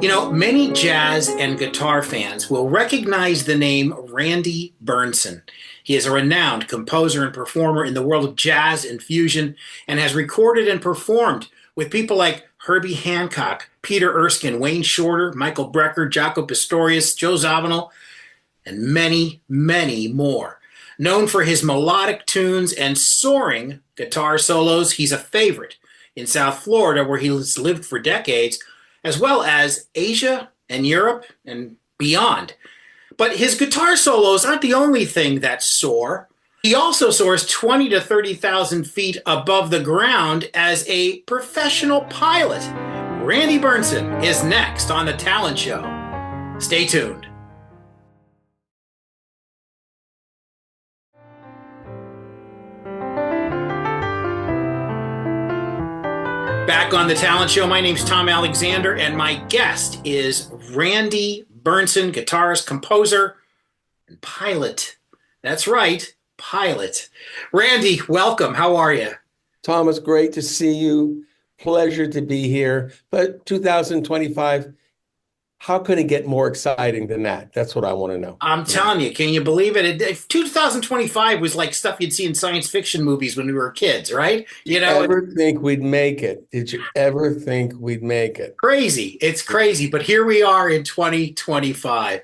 Many jazz and guitar fans will recognize the name Randy Bernsen. He is a renowned composer and performer in the world of jazz and fusion and has recorded and performed with people like Herbie Hancock, Peter Erskine, Wayne Shorter, Michael Brecker, Jaco Pastorius, Joe Zawinul, and many, many more. Known for his melodic tunes and soaring guitar solos, he's a favorite in South Florida, where he's lived for decades, as well as Asia and Europe and beyond. But his guitar solos aren't the only thing that soar. He also soars 20 to 30,000 feet above the ground as a professional pilot. Randy Bernsen is next on The Talent Show. Stay tuned. Back on The Talent Show, my name's Tom Alexander, and my guest is Randy Bernsen, guitarist, composer, and pilot. That's right, pilot. Randy, welcome. How are you? Tom, it's great to see you. Pleasure to be here. But 2025, how could it get more exciting than that? That's what I want to know. I'm telling you, can you believe it? 2025 was like stuff you'd see in science fiction movies when we were kids, right? Did you ever think we'd make it? Did you ever think we'd make it? Crazy. It's crazy. But here we are in 2025.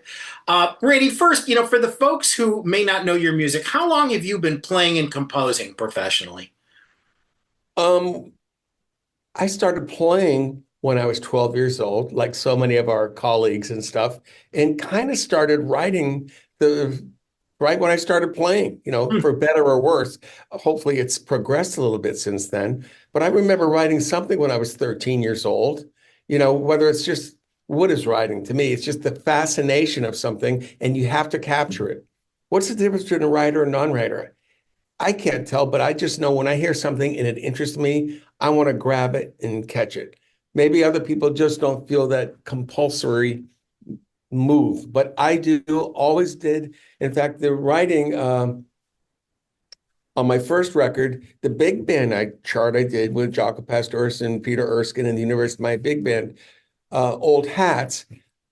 Randy, first, for the folks who may not know your music, how long have you been playing and composing professionally? I started playing when I was 12 years old, like so many of our colleagues and stuff, and kind of started writing right when I started playing, for better or worse. Hopefully it's progressed a little bit since then. But I remember writing something when I was 13 years old, whether it's just what is writing to me, it's just the fascination of something and you have to capture it. What's the difference between a writer and non-writer? I can't tell, but I just know when I hear something and it interests me, I want to grab it and catch it. Maybe other people just don't feel that compulsory move, but I do, always did. In fact, the writing on my first record, the big band chart I did with Jaco Pastorius and Peter Erskine and the University, my big band, Old Hats,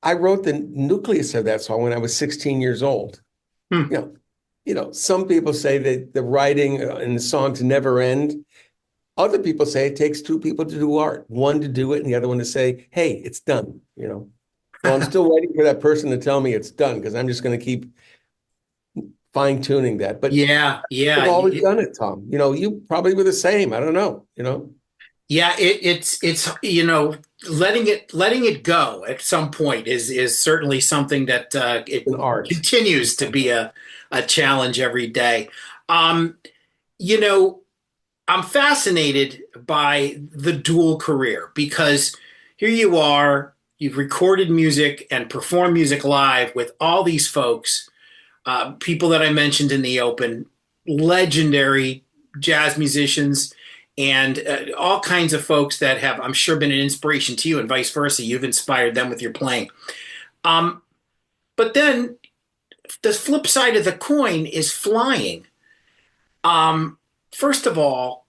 I wrote the nucleus of that song when I was 16 years old. Some people say that the writing and the songs never end. Other people say it takes two people to do art, one to do it and the other one to say, hey, it's done, So I'm still waiting for that person to tell me it's done because I'm just going to keep fine tuning that. But yeah. I've always done it, Tom. You probably were the same. I don't know, Yeah, it's letting it go at some point is certainly something that it an art. continues to be a challenge every day. I'm fascinated by the dual career because here you are, you've recorded music and performed music live with all these folks, people that I mentioned in the open, legendary jazz musicians, and all kinds of folks that have, I'm sure, been an inspiration to you and vice versa. You've inspired them with your playing. But then the flip side of the coin is flying. First of all,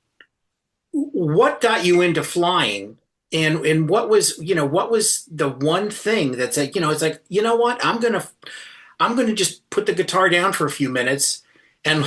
what got you into flying, and what was the one thing that said, it's like, what, I'm gonna just put the guitar down for a few minutes and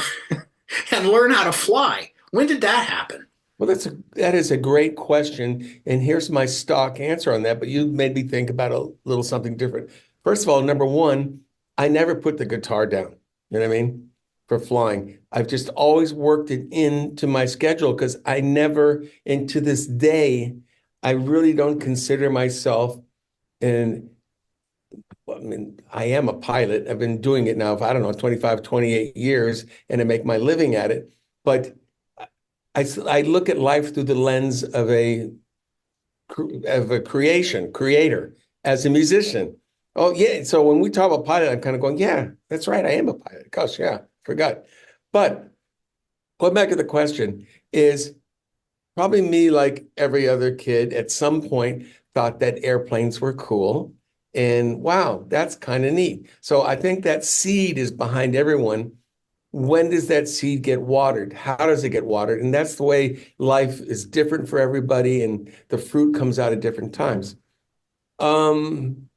and learn how to fly. When did that happen? Well, that is a great question, and here's my stock answer on that. But you made me think about a little something different. First of all, number one, I never put the guitar down. You know what I mean? For flying. I've just always worked it into my schedule because I never, and to this day, I really don't consider myself I am a pilot. I've been doing it now for, 25, 28 years, and I make my living at it. But I look at life through the lens of a creator, as a musician. Oh, yeah. So when we talk about pilot, I'm kind of going, yeah, that's right. I am a pilot. Gosh, yeah, forgot. But going back to the question is probably me, like every other kid at some point, thought that airplanes were cool. And wow, that's kind of neat. So I think that seed is behind everyone. When does that seed get watered? How does it get watered? And that's the way life is different for everybody. And the fruit comes out at different times. Um,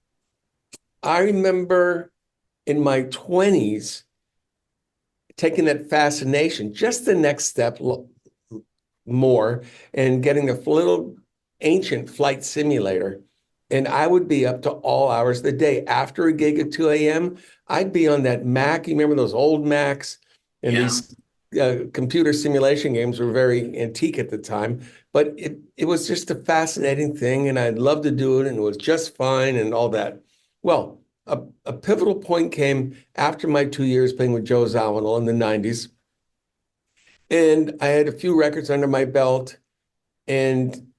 I remember in my 20s taking that fascination, just the next step more, and getting a little ancient flight simulator. And I would be up to all hours of the day. After a gig at 2 a.m., I'd be on that Mac. You remember those old Macs? And Yeah. these computer simulation games were very antique at the time. But it was just a fascinating thing, and I'd love to do it, and it was just fine and all that. Well, a pivotal point came after my 2 years playing with Joe Zawinul in the 90s. And I had a few records under my belt, and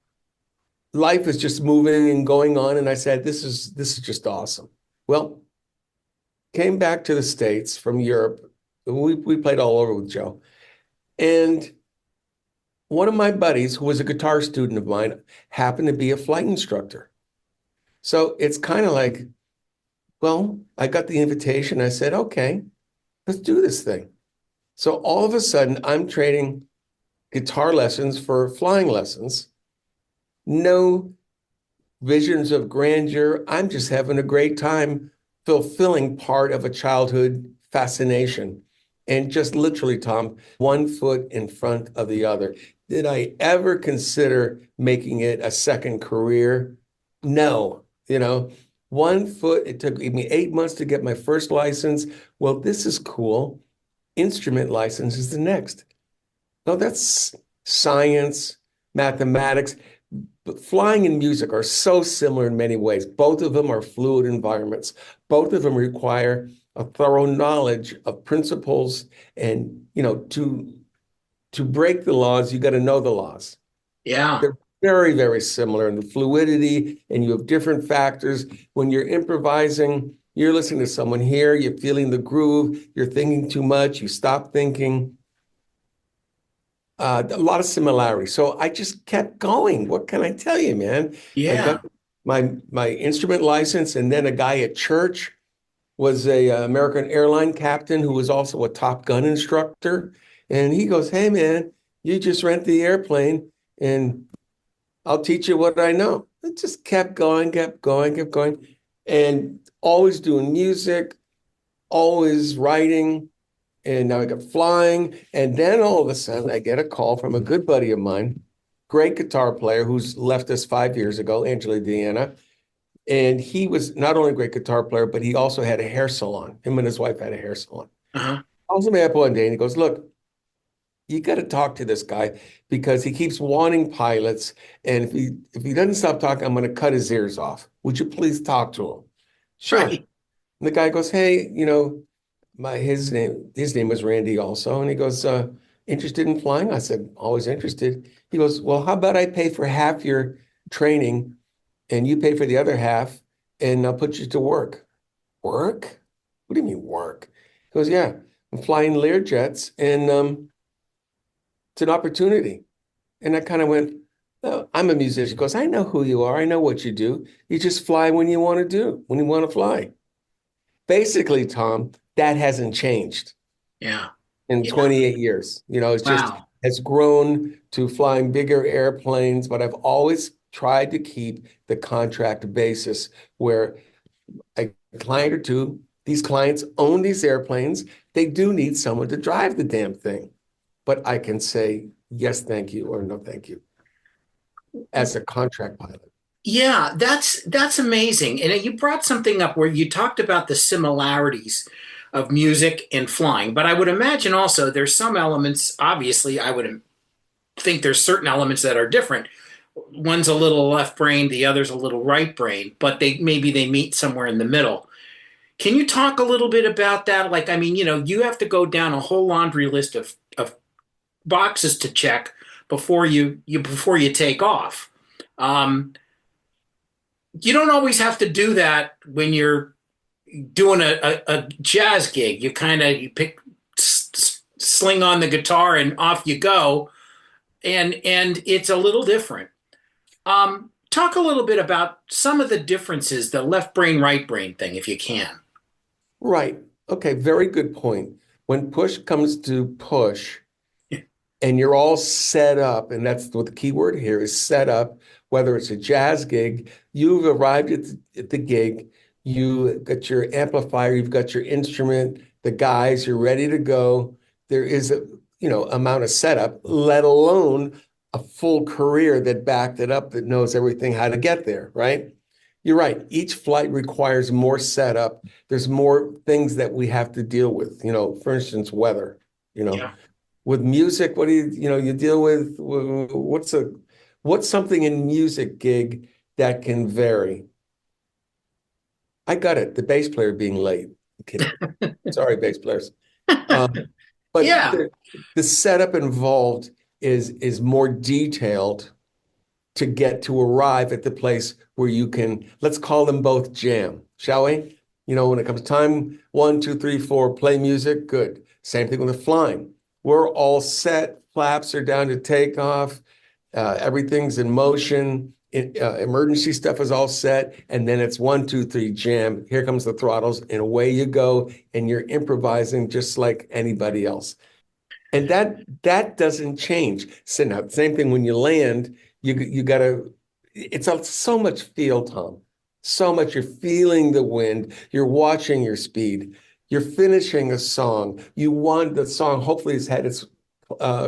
life is just moving and going on. And I said, this is just awesome. Well, came back to the States from Europe. We played all over with Joe. And one of my buddies, who was a guitar student of mine, happened to be a flight instructor. So it's kind of like, well, I got the invitation. I said, okay, let's do this thing. So all of a sudden, I'm trading guitar lessons for flying lessons. No visions of grandeur. I'm just having a great time fulfilling part of a childhood fascination. And just literally, Tom, one foot in front of the other. Did I ever consider making it a second career? No. One foot, it took me 8 months to get my first license. Well, this is cool. Instrument license is the next. No, that's science, mathematics. But flying and music are so similar in many ways. Both of them are fluid environments. Both of them require a thorough knowledge of principles. And, to break the laws, you got to know the laws. Yeah. They're very, very similar in the fluidity, and you have different factors. When you're improvising, you're listening to someone here, you're feeling the groove, you're thinking too much, you stop thinking. A lot of similarities. So I just kept going. What can I tell you, man? I got Yeah. my instrument license, and then a guy at church was a American airline captain who was also a Top Gun instructor. And he goes, "Hey, man, you just rent the airplane, and I'll teach you what I know." It just kept going, kept going, kept going, and always doing music, always writing. And now I got flying. And then all of a sudden, I get a call from a good buddy of mine, great guitar player who's left us 5 years ago, Angela Deanna. And he was not only a great guitar player, but he also had a hair salon. Him and his wife had a hair salon. Uh-huh. Calls me up one day and he goes, "Look, you got to talk to this guy because he keeps wanting pilots. And if he doesn't stop talking, I'm going to cut his ears off. Would you please talk to him?" Sure. Right. And the guy goes, "Hey, his name was Randy also." And he goes, "Interested in flying?" I said, "Always interested." He goes, "Well, how about I pay for half your training and you pay for the other half and I'll put you to work." Work? What do you mean work? He goes, "Yeah, I'm flying Lear jets and it's an opportunity." And I kind of went, "Oh, I'm a musician." He goes, "I know who you are. I know what you do. You just fly when you want to fly." Basically, Tom, that hasn't changed Yeah. in Yeah. 28 years. It's just Wow. has grown to flying bigger airplanes, but I've always tried to keep the contract basis where a client or two, these clients own these airplanes. They do need someone to drive the damn thing. But I can say yes, thank you, or no, thank you as a contract pilot. Yeah, that's amazing. And you brought something up where you talked about the similarities of music and flying, but I would imagine also there's some elements, obviously, I would think there's certain elements that are different. One's a little left brain, the other's a little right brain, but they meet somewhere in the middle. Can you talk a little bit about that? Like, I mean, you have to go down a whole laundry list of boxes to check before you take off. Um, you don't always have to do that when you're doing a jazz gig. You pick sling on the guitar and off you go, and it's a little different. Talk a little bit about some of the differences, the left brain, right brain thing, if you can. Right. Okay. Very good point. When push comes to push, and you're all set up, and that's what the key word here is set up, whether it's a jazz gig, you've arrived at the gig, you got your amplifier, you've got your instrument, the guys, you're ready to go. There is a, amount of setup, let alone a full career that backed it up, that knows everything how to get there, right? You're right. Each flight requires more setup. There's more things that we have to deal with, for instance, weather, you know. Yeah. With music, what do you deal with? What's something in music gig that can vary? I got it. The bass player being late. I'm kidding. Sorry, bass players. Um, but Yeah. the setup involved is more detailed to get to arrive at the place where you can, let's call them both jam, shall we? When it comes time, 1, 2, 3, 4, play music, good. Same thing with the flying. We're all set. Flaps are down to takeoff. Everything's in motion. Emergency stuff is all set. And then it's 1, 2, 3, jam. Here comes the throttles, and away you go. And you're improvising just like anybody else. And that doesn't change. So now, same thing when you land, you gotta, so much feel, Tom. So much. You're feeling the wind, you're watching your speed, you're finishing a song. You want the song, hopefully it's had its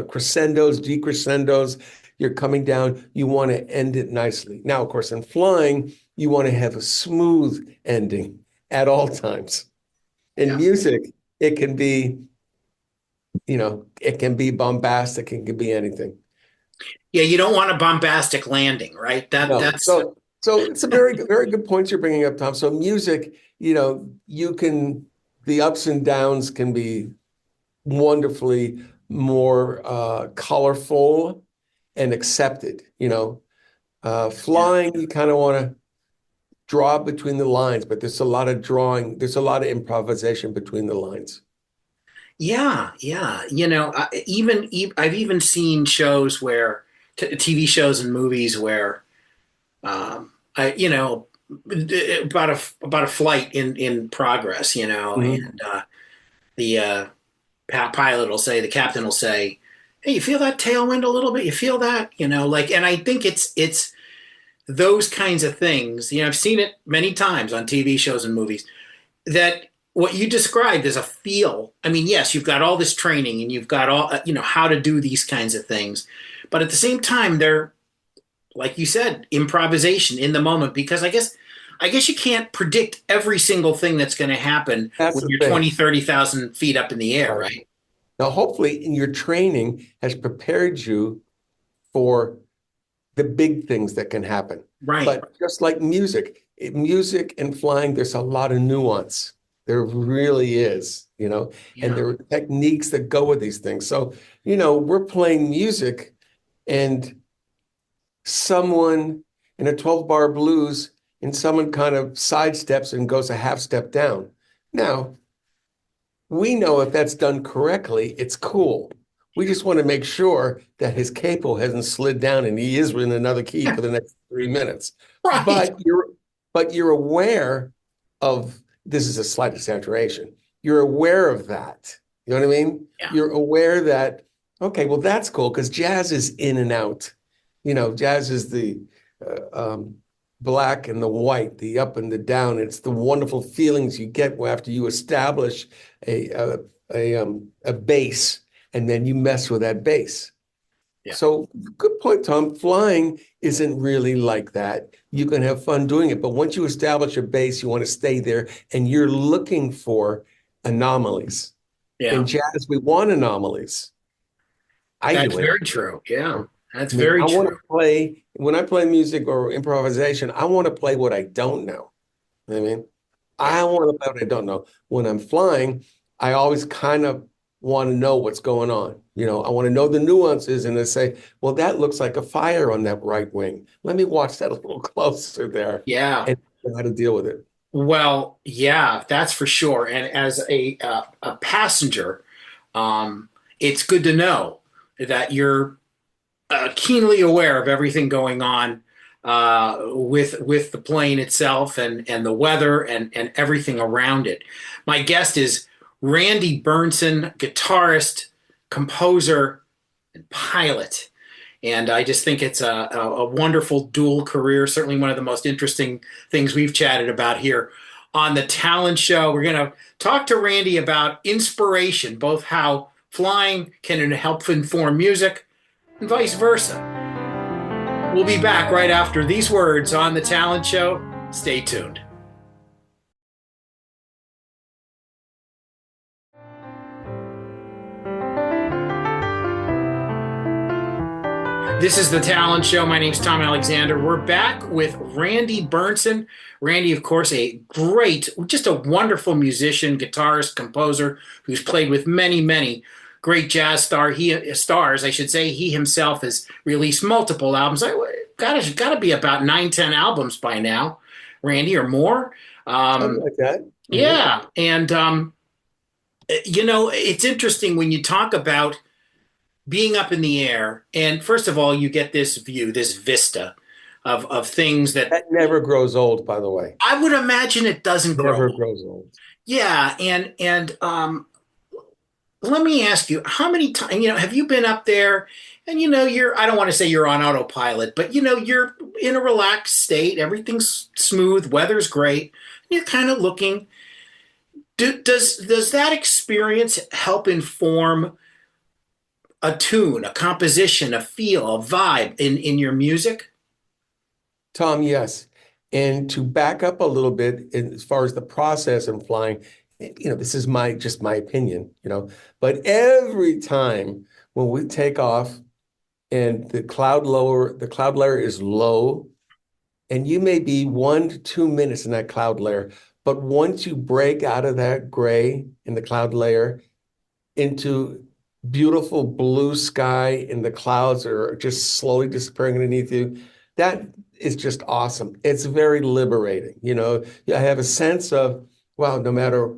crescendos, decrescendos. You're coming down, you want to end it nicely. Now, of course, in flying, you want to have a smooth ending at all times. In Yeah. music, it can be, it can be bombastic, it can be anything. Yeah, you don't want a bombastic landing, right? No. That's So it's a very good point you're bringing up, Tom. So music, the ups and downs can be wonderfully more colorful and accepted. yeah. Flying, you kind of want to draw between the lines, but there's a lot of drawing, there's a lot of improvisation between the lines. Yeah, yeah. I've even seen shows where TV shows and movies where I about a flight in progress, Mhm. and the pilot will say, the captain will say, "Hey, you feel that tailwind a little bit? You feel that?" And I think it's those kinds of things. I've seen it many times on TV shows and movies that what you described as a feel. I mean, yes, you've got all this training and you've got all, how to do these kinds of things. But at the same time, they're, like you said, improvisation in the moment, because I guess you can't predict every single thing that's going to happen That's when the you're thing. 20, 30,000 feet up in the air, Right. right? Now, hopefully, your training has prepared you for the big things that can happen. Right. But just like music, music and flying, there's a lot of nuance. There really is, and Yeah. there are techniques that go with these things. So, we're playing music and someone in a 12-bar blues and someone kind of sidesteps and goes a half step down. Now, we know if that's done correctly, it's cool. We just want to make sure that his capo hasn't slid down and he is in another key for the next 3 minutes. Right. But you're aware of, this is a slight exaggeration. You're aware of that. You know what I mean? Yeah. You're aware that, okay, well, that's cool because jazz is in and out. Jazz is the black and the white, the up and the down. It's the wonderful feelings you get after you establish a base, and then you mess with that base. Yeah. So good point, Tom. Flying isn't really like that. You can have fun doing it, but once you establish a base, you want to stay there, and you're looking for anomalies. In Yeah. jazz, we want anomalies. I That's do it. very true. Yeah. That's I mean, very I want to true. play, when I play music or improvisation, I want to play what I don't know. You know what I mean, Yeah. I want to play what I don't know. When I'm flying, I always kind of want to know what's going on. I want to know the nuances and I say, well, that looks like a fire on that right wing. Let me watch that a little closer there Yeah. and know how to deal with it. Well, yeah, that's for sure. And as a passenger, it's good to know that you're keenly aware of everything going on with the plane itself and the weather and everything around it. My guest is Randy Bernsen, guitarist, composer, and pilot. And I just think it's a wonderful dual career, certainly one of the most interesting things we've chatted about here on the Talent Show. We're going to talk to Randy about inspiration, both how flying can help inform music and vice versa. We'll be back right after these words on the Talent Show. Stay tuned. This is the Talent Show. My name's Tom Alexander. We're back with Randy Bernsen. Randy, of course, a great, just a wonderful musician, guitarist, composer who's played with many, many great jazz stars. I should say he himself has released multiple albums. Got to be about 9, 10 albums by now, Randy, or more. Something like that. Yeah, and it's interesting when you talk about being up in the air, and first of all, you get this view, this vista of things that never grows old, by the way. I would imagine it doesn't Never grow. grows old. Yeah, and let me ask you, how many times, have you been up there and I don't want to say you're on autopilot, but you're in a relaxed state, everything's smooth, weather's great, and you're kind of looking. Does that experience help inform a tune, a composition, a feel, a vibe in your music? Tom, yes. And to back up a little bit as far as the process in flying, this is just my opinion, but every time when we take off and the cloud layer is low, and you may be 1 to 2 minutes in that cloud layer, but once you break out of that gray in the cloud layer into beautiful blue sky and the clouds are just slowly disappearing underneath you, that is just awesome. It's very liberating. I have a sense of, wow, no matter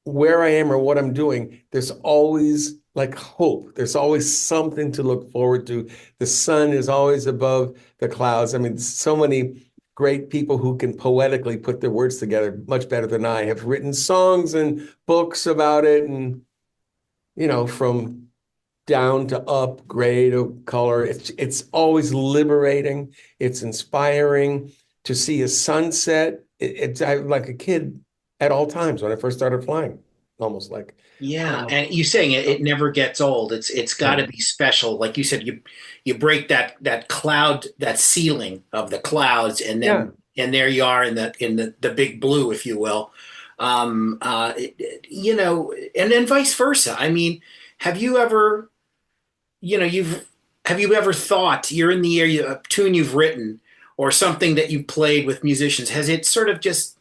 where I am or what I'm doing, there's always like hope. There's always something to look forward to. The sun is always above the clouds. I mean, so many great people who can poetically put their words together much better than I have written songs and books about it. And, from down to up, gray to color, it's always liberating. It's inspiring to see a sunset. I'm like a kid at all times when I first started flying, almost like. Yeah, and you saying it never gets old. It's got to be special. Like you said, you break that cloud, that ceiling of the clouds, and then and there you are in the big blue, if you will. And then vice versa. I mean, have you ever, have you ever thought you're in the air, a tune you've written or something that you've played with musicians? Has it sort of just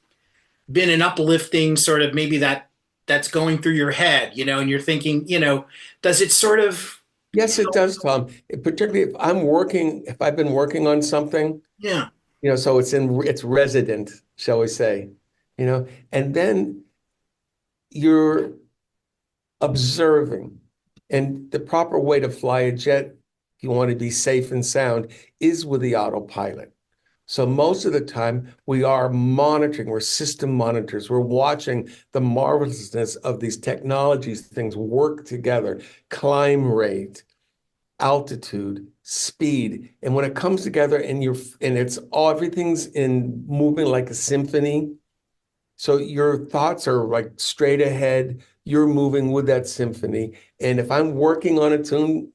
been an uplifting sort of maybe that's going through your head, and you're thinking, does it sort of? Yes, it does, Tom. Particularly if I've been working on something, Yeah. So it's resident, shall we say, and then you're observing. And the proper way to fly a jet, if you want to be safe and sound, is with the autopilot. So most of the time we are monitoring, we're system monitors, we're watching the marvelousness of these technologies, things work together, climb rate, altitude, speed. And when it comes together and everything's in moving like a symphony. So your thoughts are like straight ahead, you're moving with that symphony. And if I'm working on a tune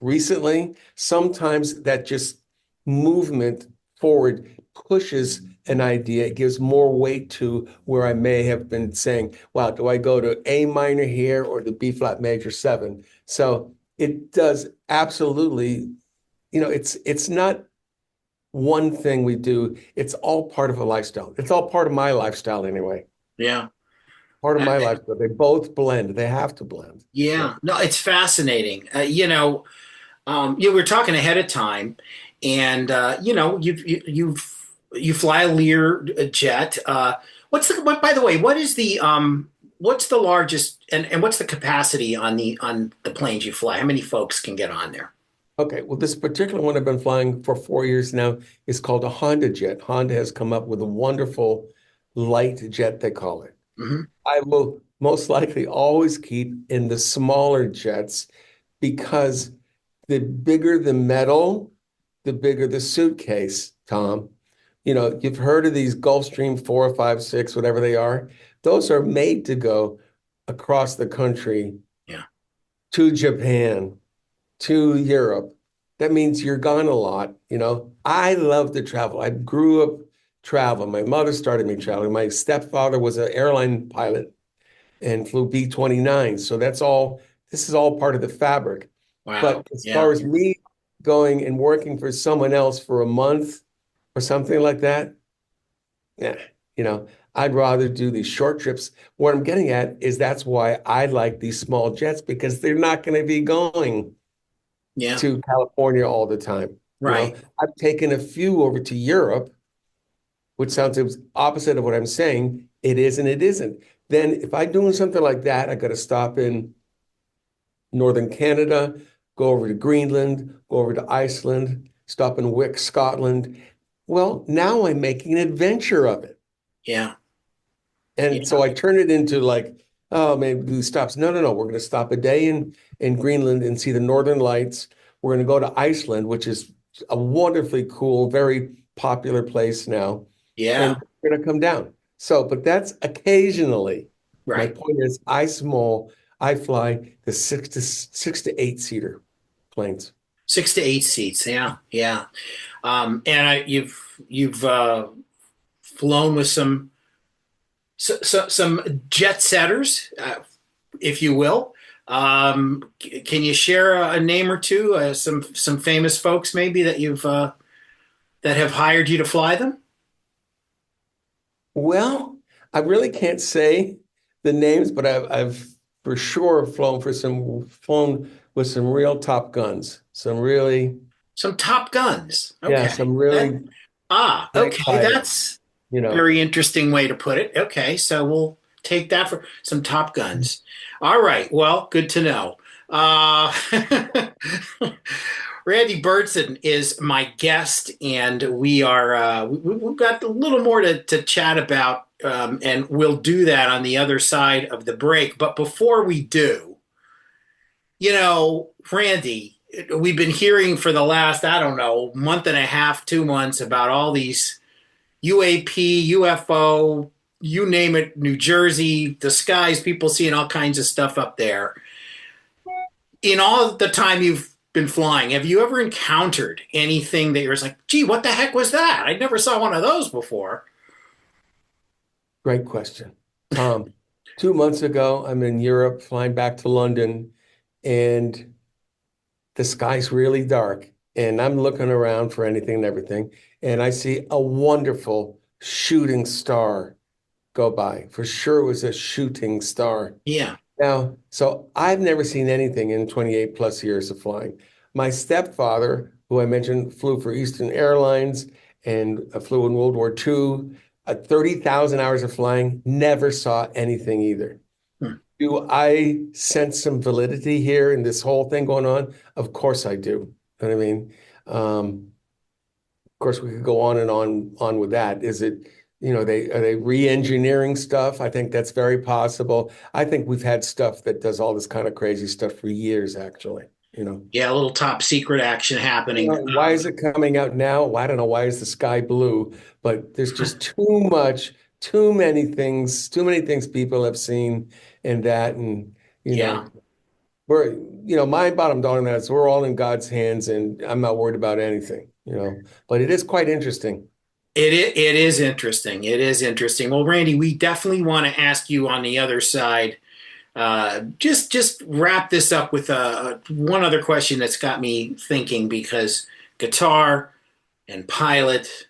recently, sometimes that just movement forward pushes an idea. It gives more weight to where I may have been saying, wow, do I go to A minor here or the B flat major 7? So it does absolutely, it's not one thing we do. It's all part of a lifestyle. It's all part of my lifestyle anyway. Yeah. Part of my lifestyle. They both blend. They have to blend. Yeah. No, it's fascinating. You were talking ahead of time, and you fly a Lear jet. By the way, what's the largest and what's the capacity on the planes you fly? How many folks can get on there? Okay, well, this particular one I've been flying for 4 years now is called a Honda jet. Honda has come up with a wonderful light jet, they call it. Mm-hmm. I will most likely always keep in the smaller jets because the bigger the metal, the bigger the suitcase, Tom. You've heard of these Gulfstream 4, 5, 6, whatever they are. Those are made to go across the country Yeah. to Japan, to Europe. That means you're gone a lot. I love to travel. I grew up traveling. My mother started me traveling. My stepfather was an airline pilot and flew B-29. So this is all part of the fabric. Wow. But as Yeah. far as me going and working for someone else for a month or something like that, yeah, I'd rather do these short trips. What I'm getting at is that's why I like these small jets because they're not going to be going Yeah. to California all the time. Right. I've taken a few over to Europe, which sounds opposite of what I'm saying. It is and it isn't. Then if I'm doing something like that, I got to stop in northern Canada, go over to Greenland, go over to Iceland, stop in Wick, Scotland. Well, now I'm making an adventure of it. Yeah. And Yeah. so I turn it into like, oh, maybe do stops. No, no, no. We're going to stop a day in Greenland and see the Northern Lights. We're going to go to Iceland, which is a wonderfully cool, very popular place now. Yeah. And we're going to come down. So, but that's occasionally. My Right. point is, I fly the six to eight seater planes. 6 to 8 seats. Yeah. Yeah. And you've flown with some jet setters, if you will. Can you share a name or two, some famous folks maybe that have hired you to fly them? Well, I really can't say the names, but I've for sure flown with some real top guns, some really, Some Top Guns. yeah, Okay. some That really great okay. pilots, That's you know. very interesting way to put it. Okay, so we'll take that for some Top Guns. All right. Well, good to know. Uh, Randy Bernsen is my guest, and we've got a little more to chat about, and we'll do that on the other side of the break. But before we do, Randy, we've been hearing for the last, I don't know, month and a half, 2 months about all these UAP, UFO, you name it, New Jersey, the skies, people seeing all kinds of stuff up there. In all the time you've been flying, have you ever encountered anything that you're just like, gee, what the heck was that? I never saw one of those before. Great question. Tom, 2 months ago, I'm in Europe, flying back to London, and the sky's really dark. And I'm looking around for anything and everything, and I see a wonderful shooting star go by. For sure, it was a shooting star. Yeah. Now, so I've never seen anything in 28 plus years of flying. My stepfather, who I mentioned, flew for Eastern Airlines and flew in World War II. 30,000 hours of flying, never saw anything either. Hmm. Do I sense some validity here in this whole thing going on? Of course I do. You know what I mean? Of course, we could go on and on with that. Is it, are they re-engineering stuff? I think that's very possible. I think we've had stuff that does all this kind of crazy stuff for years, actually. Yeah, a little top secret action happening. Why is it coming out now? Well, I don't know. Why is the sky blue? But there's just too many things people have seen and that, and Yeah. we're, my bottom dollar on that is we're all in God's hands, and I'm not worried about anything. But it is quite interesting. It is interesting. It is interesting. Well, Randy, we definitely want to ask you on the other side. Just wrap this up with one other question that's got me thinking because guitar and pilot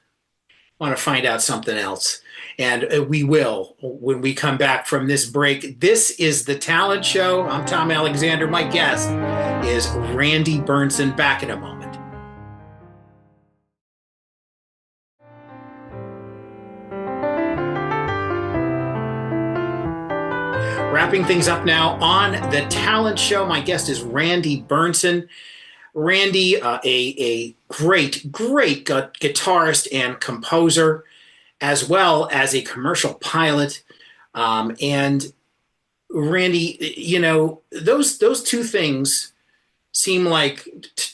want to find out something else. And we will when we come back from this break. This is The Talent Show. I'm Tom Alexander. My guest is Randy Bernsen. Back in a moment. Wrapping things up now on The Talent Show. My guest is Randy Bernsen. Randy, a great guitarist and composer, as well as a commercial pilot. And Randy, those two things seem like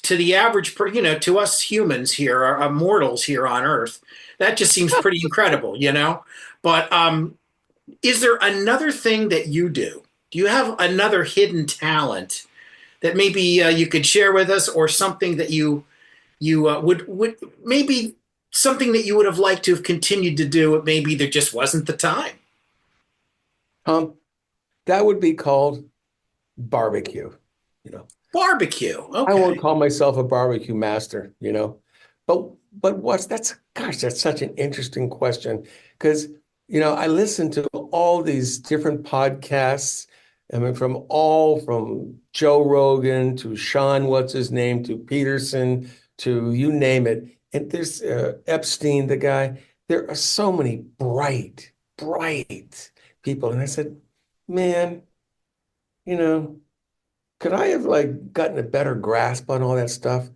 to the average, to us humans here, our mortals here on Earth, that just seems pretty incredible, you know? But is there another thing that you do? Do you have another hidden talent that maybe you could share with us, or something that you would maybe something that you would have liked to have continued to do, but maybe there just wasn't the time? Um, that would be called barbecue, you know. Barbecue. I Okay. won't call myself a barbecue master, you know. But what's that's gosh, that's such an interesting question because I listen to all these different podcasts. I mean, from Joe Rogan to Sean, what's his name, to Peterson, to you name it. And there's Epstein, the guy. There are so many bright people. And I said, man, you know, could I have like gotten a better grasp on all that stuff?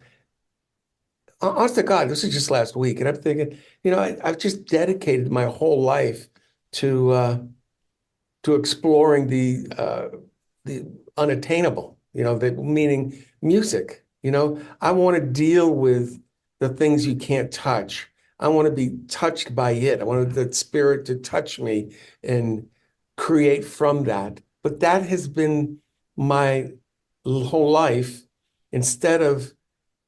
Honest to God, this is just last week, and I'm thinking, I've just dedicated my whole life to exploring the unattainable. The meaning music. I want to deal with the things you can't touch. I want to be touched by it. I want the spirit to touch me and create from that. But that has been my whole life. Instead of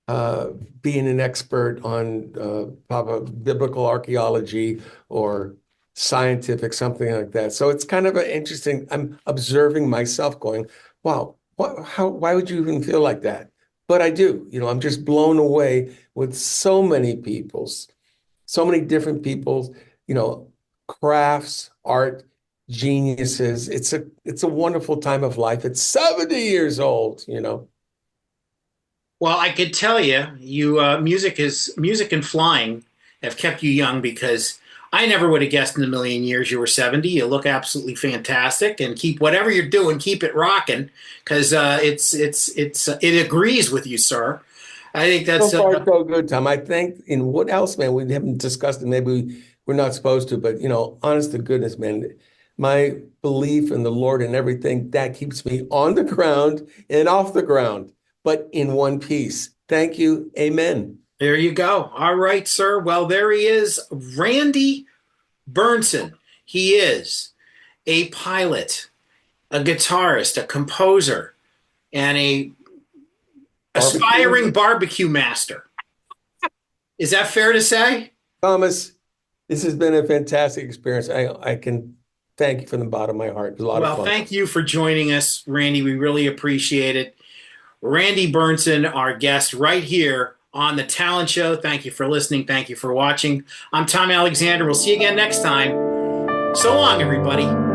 uh, being an expert on biblical archaeology or scientific, something like that. So it's kind of an interesting, I'm observing myself going, wow, why would you even feel like that? But I do, I'm just blown away with so many different people's, crafts, art, geniuses. It's a wonderful time of life. It's 70 years old. Well, I could tell you, music and flying have kept you young, because I never would have guessed in a million years you were 70. You look absolutely fantastic, and keep whatever you're doing, keep it rocking, because it agrees with you, sir. I think So that's far, so good, Tom. I think in what else, man, we haven't discussed it. Maybe we're not supposed to, but honest to goodness, man, my belief in the Lord and everything that keeps me on the ground and off the ground, but in one piece. Thank you. Amen. there you go. All right, sir. Well, there he is, Randy Bernsen. He is a pilot, a guitarist, a composer, and a Barbecue. aspiring barbecue master. Is that fair to say? Thomas, this has been a fantastic experience. I can thank you from the bottom of my heart. It was a lot of Well, fun. thank you for joining us, Randy. We really appreciate it. Randy Bernsen, our guest right here on The Talent Show. Thank you for listening. Thank you for watching. I'm Tom Alexander. We'll see you again next time. So long, everybody.